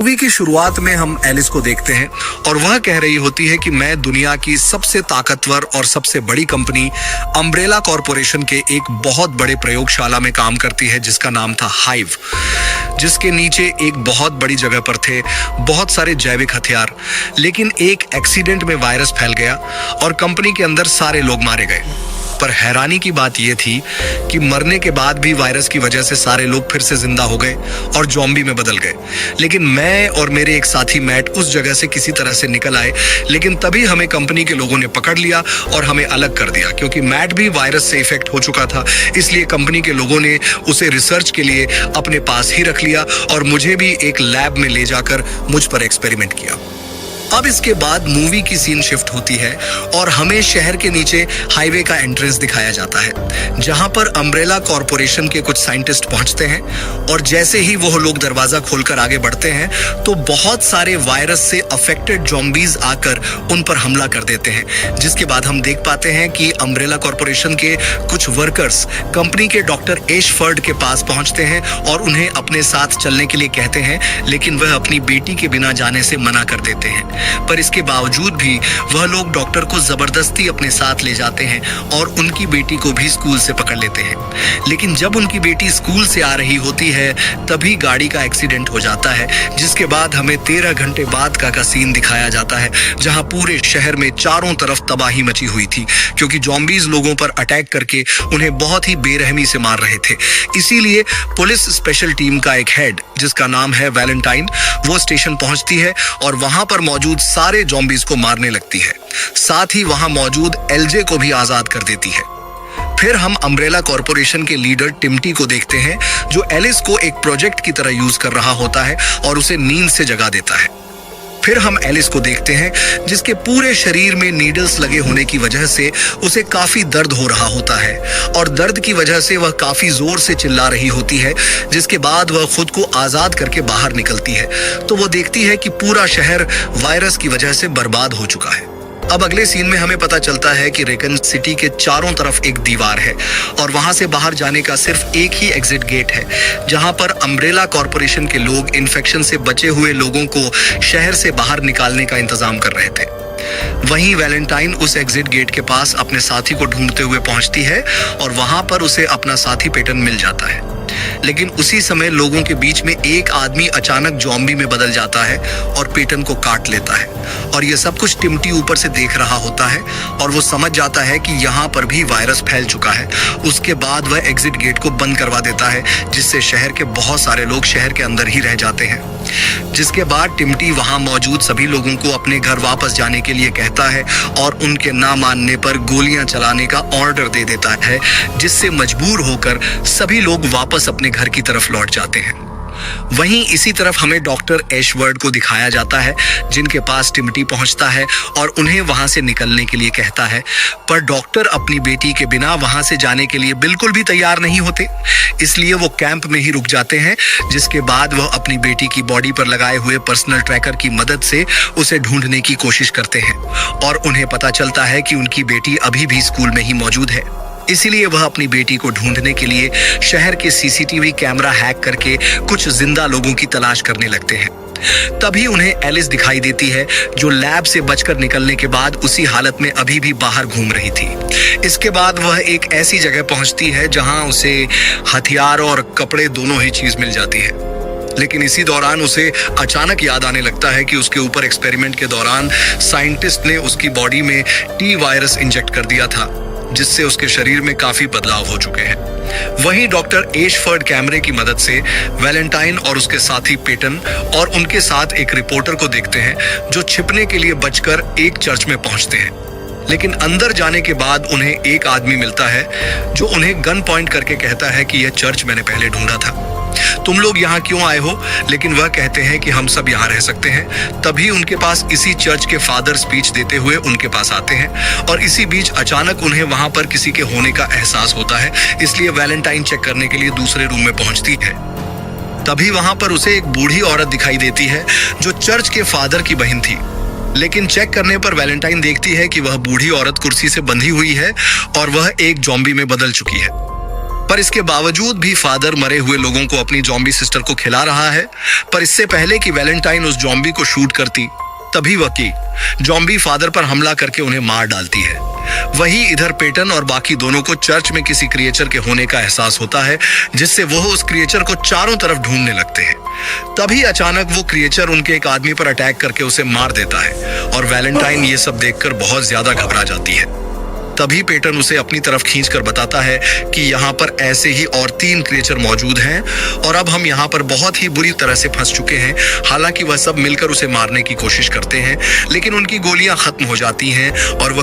Movie की शुरुआत में हम एलिस को देखते हैं और वह कह रही होती है कि मैं दुनिया की सबसे ताकतवर और सबसे बड़ी कंपनी अम्ब्रेला कॉरपोरेशन के एक बहुत बड़े प्रयोगशाला में काम करती है जिसका नाम था हाइव, जिसके नीचे एक बहुत बड़ी जगह पर थे बहुत सारे जैविक हथियार। लेकिन एक एक्सीडेंट में वायरस फैल गया और कंपनी के अंदर सारे लोग मारे गए। पर हैरानी की बात यह थी कि मरने के बाद भी वायरस की वजह से सारे लोग फिर से जिंदा हो गए और ज़ॉम्बी में बदल गए। लेकिन मैं और मेरे एक साथी मैट उस जगह से किसी तरह से निकल आए, लेकिन तभी हमें कंपनी के लोगों ने पकड़ लिया और हमें अलग कर दिया क्योंकि मैट भी वायरस से इफेक्ट हो चुका था। इसलिए कंपनी के लोगों ने उसे रिसर्च के लिए अपने पास ही रख लिया और मुझे भी एक लैब में ले जाकर मुझ पर एक्सपेरिमेंट किया। अब इसके बाद मूवी की सीन शिफ्ट होती है और हमें शहर के नीचे हाईवे का एंट्रेंस दिखाया जाता है जहां पर अम्ब्रेला कॉरपोरेशन के कुछ साइंटिस्ट पहुंचते हैं और जैसे ही वो लोग दरवाजा खोलकर आगे बढ़ते हैं तो बहुत सारे वायरस से अफेक्टेड ज़ॉम्बीज आकर उन पर हमला कर देते हैं। जिसके बाद हम देख पाते हैं कि अम्ब्रेला कॉरपोरेशन के कुछ वर्कर्स कंपनी के डॉक्टर एशफर्ड के पास पहुंचते हैं और उन्हें अपने साथ चलने के लिए कहते हैं, लेकिन वह अपनी बेटी के बिना जाने से मना कर देते हैं। पर इसके बावजूद भी वह लोग डॉक्टर को जबरदस्ती अपने साथ ले जाते हैं और उनकी बेटी को भी स्कूल से पकड़ लेते हैं। लेकिन जब उनकी बेटी स्कूल से आ रही होती है तभी गाड़ी का एक्सीडेंट हो जाता है, जिसके बाद हमें 13 घंटे बाद का सीन दिखाया जाता है जहां पूरे शहर में चारों तरफ तबाही मची हुई थी क्योंकि ज़ॉम्बीज लोगों पर अटैक करके उन्हें बहुत ही बेरहमी से मार रहे थे। इसीलिए पुलिस स्पेशल टीम का एक हेड जिसका नाम है वैलेंटाइन, वो स्टेशन पहुंचती है और वहां पर मौजूद सारे ज़ॉम्बीज को मारने लगती है। साथ ही वहां मौजूद एलजे को भी आजाद कर देती है। फिर हम अम्ब्रेला कॉरपोरेशन के लीडर टिम्टी को देखते हैं जो एलिस को एक प्रोजेक्ट की तरह यूज कर रहा होता है और उसे नींद से जगा देता है। फिर हम एलिस को देखते हैं जिसके पूरे शरीर में नीडल्स लगे होने की वजह से उसे काफी दर्द हो रहा होता है और दर्द की वजह से वह काफी जोर से चिल्ला रही होती है, जिसके बाद वह खुद को आजाद करके बाहर निकलती है तो वो देखती है कि पूरा शहर वायरस की वजह से बर्बाद हो चुका है। अब अगले सीन में हमें पता चलता है कि रेकन सिटी के चारों तरफ एक दीवार है और वहां से बाहर जाने का सिर्फ एक ही एग्जिट गेट है जहां पर अम्ब्रेला कॉरपोरेशन के लोग इन्फेक्शन से बचे हुए लोगों को शहर से बाहर निकालने का इंतजाम कर रहे थे। वहीं वैलेंटाइन उस एग्जिट गेट के पास अपने साथी को ढूंढते हुए पहुंचती है और वहां पर उसे अपना साथी पेटन मिल जाता है। लेकिन उसी समय लोगों के बीच में एक आदमी अचानक ज़ॉम्बी में बदल जाता है और पेटन को काट लेता है और यह सब कुछ टिम्टी ऊपर से देख रहा होता है और वो समझ जाता है कि यहाँ पर भी वायरस फैल चुका है। उसके बाद वह एग्जिट गेट को बंद करवा देता है जिससे शहर के बहुत सारे लोग शहर के अंदर ही रह जाते हैं। जिसके बाद टिम्टी वहां मौजूद सभी लोगों को अपने घर वापस जाने के लिए कहता है और उनके ना मानने पर गोलियां चलाने का ऑर्डर दे देता है, जिससे मजबूर होकर सभी लोग वापस अपने घर की तरफ लौट जाते हैं। वहीं इसी तरफ हमें डॉक्टर एशवर्ड को दिखाया जाता है जिनके पास टिम्टी पहुंचता है और उन्हें वहां से निकलने के लिए कहता है, पर डॉक्टर अपनी बेटी के बिना वहां से जाने के लिए बिल्कुल भी तैयार नहीं होते, इसलिए वो कैंप में ही रुक जाते हैं। जिसके बाद वह अपनी बेटी की बॉडी पर लगाए हुए पर्सनल ट्रैकर की मदद से उसे ढूंढने की कोशिश करते हैं और उन्हें पता चलता है कि उनकी बेटी अभी भी स्कूल में ही मौजूद है। इसीलिए वह अपनी बेटी को ढूंढने के लिए शहर के सीसीटीवी कैमरा हैक करके कुछ जिंदा लोगों की तलाश करने लगते हैं। तभी उन्हें एलिस दिखाई देती है जो लैब से बचकर निकलने के बाद उसी हालत में अभी भी बाहर घूम रही थी। इसके बाद वह एक ऐसी जगह पहुंचती है जहां उसे हथियार और कपड़े दोनों ही चीज मिल जाती है। लेकिन इसी दौरान उसे अचानक याद आने लगता है कि उसके ऊपर एक्सपेरिमेंट के दौरान साइंटिस्ट ने उसकी बॉडी में टी वायरस इंजेक्ट कर दिया था, जिससे उसके शरीर में काफी बदलाव हो चुके हैं। वहीं डॉक्टर एशफर्ड कैमरे की मदद से वैलेंटाइन और उसके साथी पेटन और उनके साथ एक रिपोर्टर को देखते हैं जो छिपने के लिए बचकर एक चर्च में पहुंचते हैं। लेकिन अंदर जाने के बाद उन्हें एक आदमी मिलता है जो उन्हें गन पॉइंट करके कहता है कि यह चर्च मैंने पहले ढूंढा था, तुम लोग यहाँ क्यों आए हो? लेकिन वह कहते हैं कि हम सब यहाँ रह सकते हैं। तभी उनके पास इसी चर्च के फादर स्पीच देते हुए उनके पास आते हैं और इसी बीच अचानक उन्हें वहां पर किसी के होने का एहसास होता है, इसलिए वैलेंटाइन चेक करने के लिए दूसरे रूम में पहुंचती है। तभी वहां पर उसे एक बूढ़ी औरत दिखाई देती है जो चर्च के फादर की बहन थी। लेकिन चेक करने पर वैलेंटाइन देखती है कि वह बूढ़ी औरत कुर्सी से बंधी हुई है और वह एक ज़ॉम्बी में बदल चुकी है। पर इसके बावजूद भी फादर मरे हुए लोगों को अपनी जॉम्बी सिस्टर को खिला रहा है। पर इससे पहले कि वैलेंटाइन उस जॉम्बी को शूट करती, तभी वकी जॉम्बी फादर पर हमला करके उन्हें मार डालती है। वही इधर पेटन और बाकी दोनों को चर्च में किसी क्रिएचर के होने का एहसास होता है, जिससे वो उस क्रिएचर को चारों तरफ ढूंढने लगते हैं। तभी अचानक वो क्रिएचर उनके एक आदमी पर अटैक करके उसे मार देता है और वैलेंटाइन ये सब देखकर बहुत ज्यादा घबरा जाती है। तभी पेटन उसे अपनी तरफ खींचकर बताता है कि यहाँ पर ऐसे ही और 3 क्रिएचर मौजूद हैं और अब हम यहाँ पर बहुत ही बुरी तरह से फंस चुके हैं। हालांकि वह सब मिलकर उसे मारने की कोशिश करते हैं, लेकिन उनकी गोलियां खत्म हो जाती हैं और वह